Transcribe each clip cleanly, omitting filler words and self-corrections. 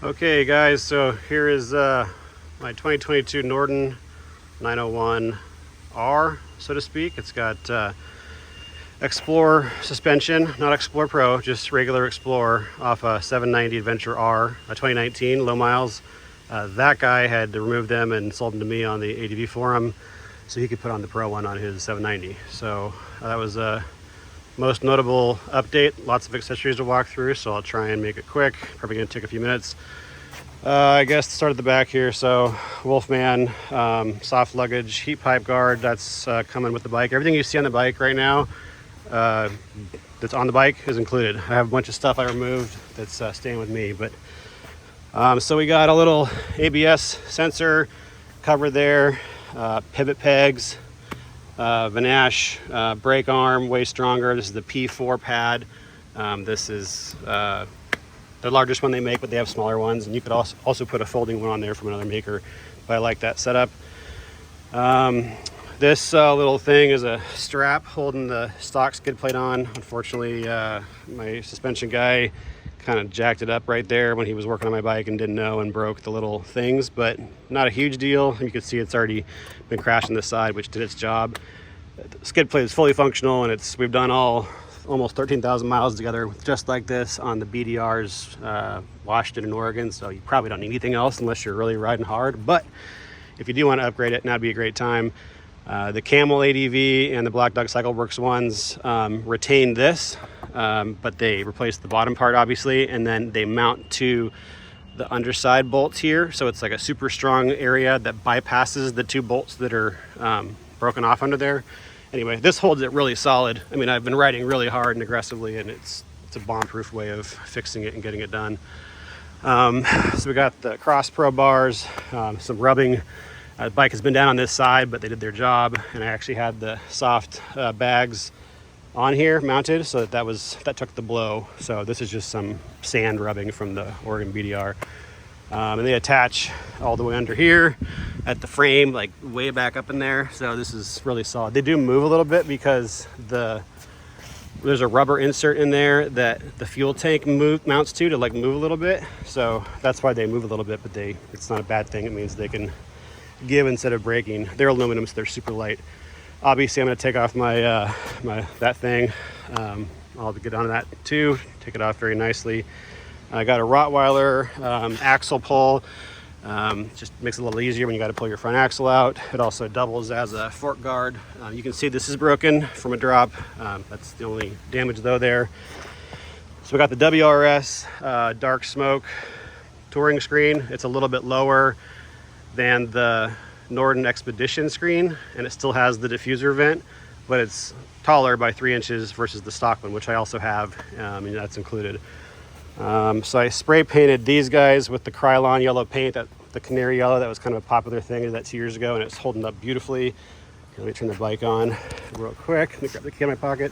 Okay guys, so here is my 2022 Norden 901R, so to speak. It's got Xplor suspension, not Xplor Pro, just regular Xplor off a 790 Adventure R, a 2019, low miles. That guy had to remove them and sold them to me on the ADV forum so he could put on the Pro one on his 790. So that was a most notable update. Lots of accessories to walk through, so I'll try and make it quick. Probably gonna take a few minutes. I guess to start at the back here. So Wolfman, soft luggage, heat pipe guard, that's coming with the bike. Everything you see on the bike right now that's on the bike is included. I have a bunch of stuff I removed that's staying with me, but so we got a little ABS sensor cover there, pivot pegs, Vanache brake arm, way stronger. This is the P4 pad. This is the largest one they make, but they have smaller ones, and you could also put a folding one on there from another maker, but I like that setup. This little thing is a strap holding the stock skid plate on. Unfortunately, my suspension guy kind of jacked it up right there when he was working on my bike and didn't know and broke the little things, but not a huge deal. You can see it's already been crashing this side, which did its job. The skid plate is fully functional, and we've done almost 13,000 miles together just like this on the BDRs, Washington and Oregon, so you probably don't need anything else unless you're really riding hard. But if you do want to upgrade it, now'd be a great time. The Camel ADV and the Black Duck CycleWorks ones retain this, but they replace the bottom part obviously, and then they mount to the underside bolts here, so it's like a super strong area that bypasses the two bolts that are broken off under there. Anyway, this holds it really solid. I mean, I've been riding really hard and aggressively, and it's a bomb-proof way of fixing it and getting it done. So we got the Cross Pro bars, some rubbing. The bike has been down on this side, but they did their job, and I actually had the soft bags on here mounted, so that took the blow. So this is just some sand rubbing from the Oregon BDR. And they attach all the way under here at the frame, like way back up in there. So this is really solid. They do move a little bit because there's a rubber insert in there that the fuel tank mounts to like move a little bit. So that's why they move a little bit, but it's not a bad thing. It means they can give instead of breaking. They're aluminum, so they're super light. Obviously, I'm going to take off my that thing. I'll get onto that too. Take it off very nicely. I got a Rottweiler axle pull. Just makes it a little easier when you got to pull your front axle out. It also doubles as a fork guard. You can see this is broken from a drop. That's the only damage though there. So we got the WRS dark smoke touring screen. It's a little bit lower than the Norden Expedition screen, and it still has the diffuser vent, but it's taller by 3 inches versus the stock one, which I also have, and that's included. So I spray painted these guys with the Krylon yellow paint, the canary yellow. That was kind of a popular thing. I did that 2 years ago, and it's holding up beautifully. Let me turn the bike on real quick. Let me grab the key in my pocket.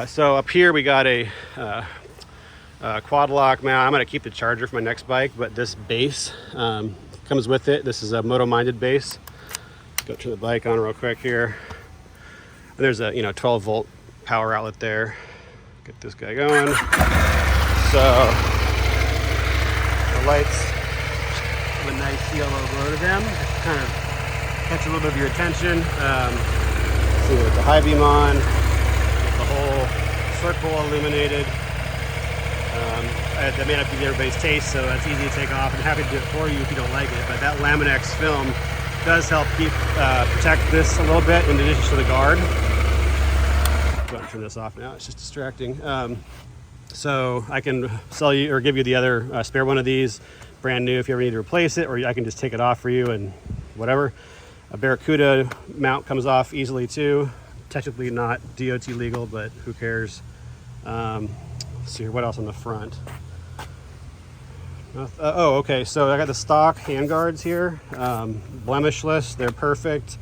So up here we got a quad lock mount. I'm going to keep the charger for my next bike, but this base comes with it. This is a moto-minded base. Go turn the bike on real quick here. And there's a 12 volt power outlet there. Get this guy going. So the lights have a nice yellow glow to them. Kind of catch a little bit of your attention. See with the high beam on, the whole circle illuminated. That may not be everybody's taste, so that's easy to take off. I'm happy to do it for you if you don't like it, but that Laminex film does help protect this a little bit in addition to the guard. I'm going to turn this off now, it's just distracting. So I can sell you or give you the other spare one of these brand new if you ever need to replace it, or I can just take it off for you and whatever. A Barracuda mount comes off easily too. Technically not DOT legal, but who cares? Let's see here, what else on the front? Okay, so I got the stock handguards here, blemishless, they're perfect.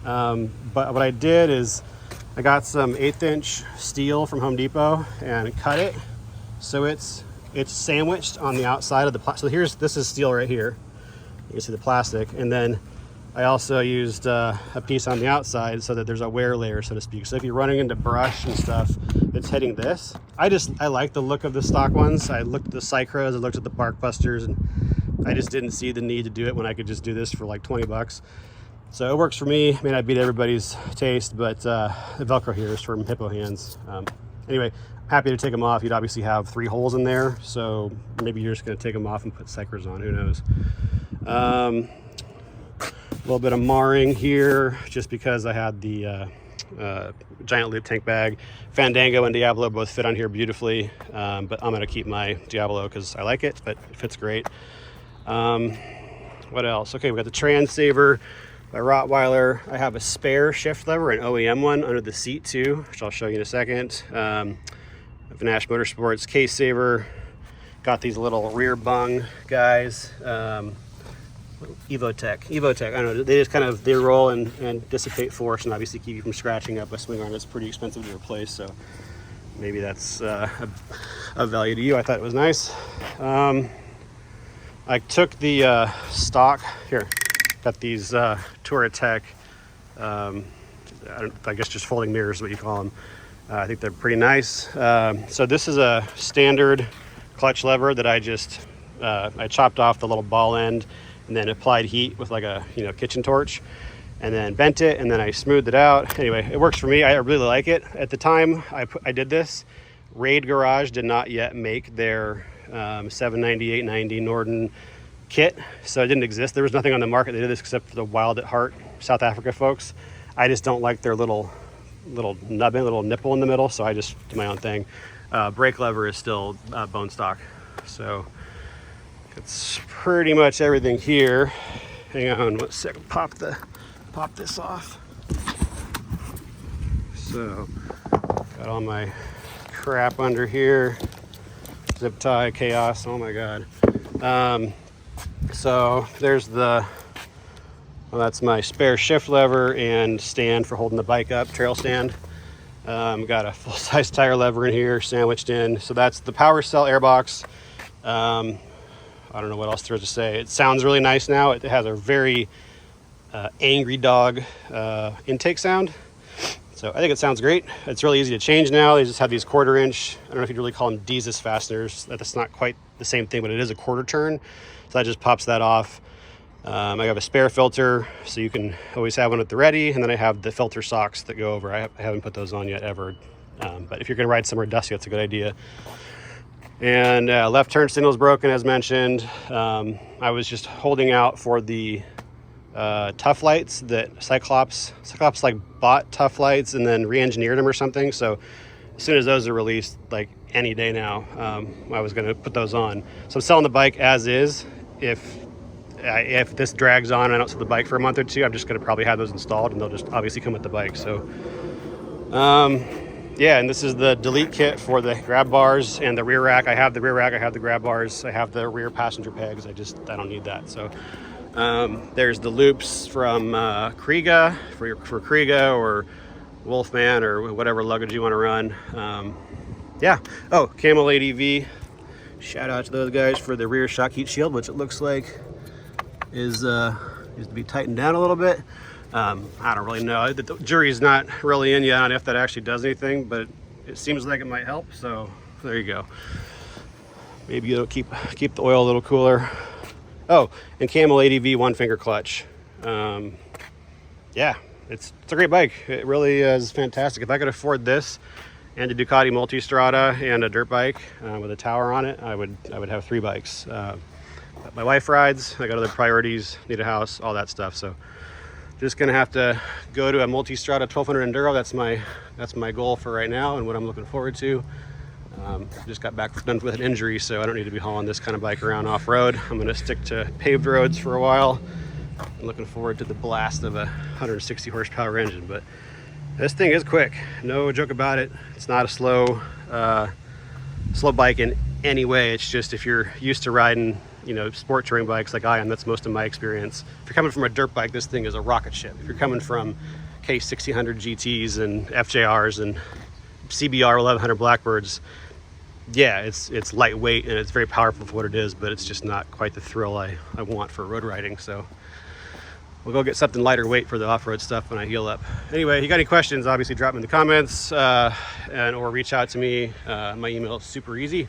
But what I did is I got some 1/8 inch steel from Home Depot and cut it so it's sandwiched on the outside of the plastic. So this is steel right here. You can see the plastic, and then I also used a piece on the outside so that there's a wear layer, so to speak. So if you're running into brush and stuff, it's hitting this. I like the look of the stock ones. I looked at the Cycros, I looked at the Bark Busters, and I just didn't see the need to do it when I could just do this for like 20 bucks. So it works for me. May not beat everybody's taste, but the Velcro here is from Hippo Hands. Anyway, happy to take them off. You'd obviously have 3 holes in there, so maybe you're just going to take them off and put Cycros on. Who knows? A little bit of marring here, just because I had the giant loop tank bag. Fandango and Diablo both fit on here beautifully, but I'm going to keep my Diablo because I like it, but it fits great. What else? Okay, we got the Trans Saver by Rottweiler. I have a spare shift lever, an OEM one, under the seat too, which I'll show you in a second. Vanash Motorsports Case Saver. Got these little rear bung guys. Evotech, I don't know, they just kind of, they roll and dissipate force and obviously keep you from scratching up a swing arm that's pretty expensive to replace, so maybe that's of value to you. I thought it was nice. I took the stock, here, got these Touratech, I guess just folding mirrors is what you call them. I think they're pretty nice. So this is a standard clutch lever that I just, I chopped off the little ball end and then applied heat with like a kitchen torch, and then bent it, and then I smoothed it out. Anyway, it works for me. I really like it. At the time I did this, Raid Garage did not yet make their 790/890 Norden kit, so it didn't exist. There was nothing on the market that did this except for the Wild at Heart South Africa folks. I just don't like their little nubbin, little nipple in the middle, so I just do my own thing. Brake lever is still bone stock, so it's pretty much everything here. Hang on one second, pop this off. So got all my crap under here, zip tie chaos, oh my god. So there's that's my spare shift lever and stand for holding the bike up, trail stand. Got a full-size tire lever in here sandwiched in. So that's the Power Cell airbox. I don't know what else there is to say. It sounds really nice now. It has a very angry dog intake sound. So I think it sounds great. It's really easy to change now. They just have these 1/4 inch, I don't know if you'd really call them Deezus fasteners. That's not quite the same thing, but it is a 1/4 turn. So that just pops that off. I have a spare filter, so you can always have one at the ready. And then I have the filter socks that go over. I haven't put those on yet ever. But if you're gonna ride somewhere dusty, that's a good idea. And left turn signal is broken, as mentioned. I was just holding out for the Tough Lights that Cyclops like bought Tough Lights and then re-engineered them or something. So as soon as those are released, like any day now, I was going to put those on. So I'm selling the bike as is. If this drags on and I don't sell the bike for a month or two, I'm just going to probably have those installed, and they'll just obviously come with the bike. So yeah, and this is the delete kit for the grab bars and the rear rack. I have the rear rack, I have the grab bars, I have the rear passenger pegs. I don't need that. So there's the loops from Kriega for Kriega or Wolfman or whatever luggage you want to run. Yeah. Oh, Camel ADV. Shout out to those guys for the rear shock heat shield, which it looks like is to be tightened down a little bit. I don't really know. The jury's not really in yet on if that actually does anything, but it seems like it might help. So there you go. Maybe it'll keep the oil a little cooler. Oh, and Camel ADV 1-finger clutch. Yeah, it's a great bike. It really is fantastic. If I could afford this and a Ducati Multistrada and a dirt bike with a tower on it, I would have 3 bikes. But my wife rides. I got other priorities, need a house, all that stuff. So just gonna have to go to a Multistrada 1200 Enduro. That's my goal for right now and what I'm looking forward to. Just got done with an injury, so I don't need to be hauling this kind of bike around off-road. I'm gonna stick to paved roads for a while. I'm looking forward to the blast of a 160 horsepower engine, but this thing is quick, no joke about it. It's not a slow bike in any way. It's just if you're used to riding sport touring bikes like I am, that's most of my experience. If you're coming from a dirt bike, this thing is a rocket ship. If you're coming from K1600 GTs and FJRs and CBR 1100 Blackbirds, yeah, it's lightweight and it's very powerful for what it is, but it's just not quite the thrill I want for road riding. So we'll go get something lighter weight for the off-road stuff when I heal up. Anyway, if you got any questions, obviously drop them in the comments or reach out to me. My email is super easy,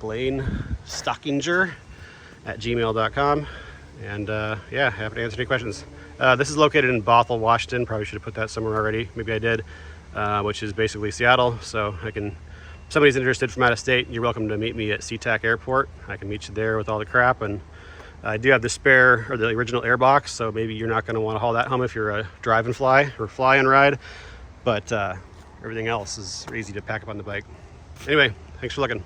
blainestockinger@gmail.com. And yeah, happy to answer any questions. This is located in Bothell, Washington. Probably should have put that somewhere already. Maybe I did, which is basically Seattle. So if somebody's interested from out of state, you're welcome to meet me at SeaTac Airport. I can meet you there with all the crap. And I do have the spare, or the original airbox, so maybe you're not going to want to haul that home if you're a drive and fly or fly and ride. But everything else is easy to pack up on the bike. Anyway, thanks for looking.